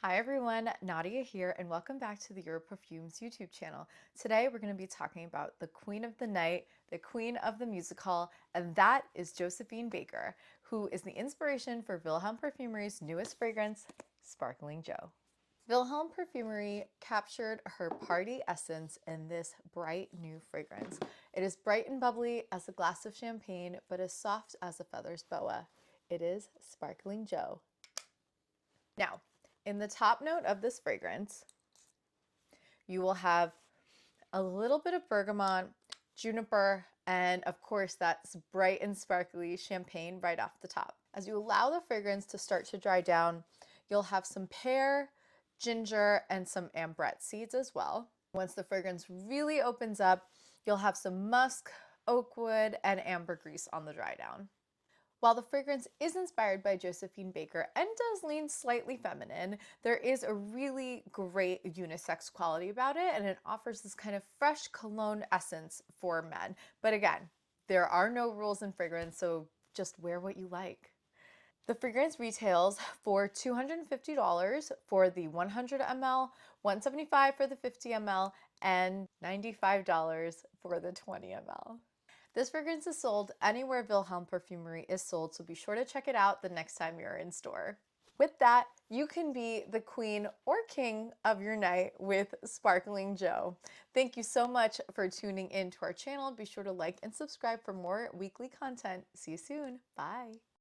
Hi everyone, Nadia here, and welcome back to the Your Perfumes YouTube channel. Today we're going to be talking about the queen of the night, the queen of the music hall, and that is Josephine Baker, who is the inspiration for Vilhelm Parfumerie's newest fragrance, Sparkling Joe. Vilhelm Parfumerie captured her party essence in this bright new fragrance. It is bright and bubbly as a glass of champagne, but as soft as a feather's boa. It is Sparkling Joe. Now, in the top note of this fragrance, you will have a little bit of bergamot, juniper, and of course that's bright and sparkly champagne right off the top. As you allow the fragrance to start to dry down, you'll have some pear, ginger, and some ambrette seeds as well. Once the fragrance really opens up, you'll have some musk, oak wood, and ambergris on the dry down. While the fragrance is inspired by Josephine Baker and does lean slightly feminine, there is a really great unisex quality about it, and it offers this kind of fresh cologne essence for men. But again, there are no rules in fragrance, so just wear what you like. The fragrance retails for $250 for the 100 ml, $175 for the 50 ml, and $95 for the 20 ml. This fragrance is sold anywhere Vilhelm Parfumerie is sold, so be sure to check it out the next time you're in store. With that, you can be the queen or king of your night with Sparkling Joe. Thank you so much for tuning in to our channel. Be sure to like and subscribe for more weekly content. See you soon. Bye.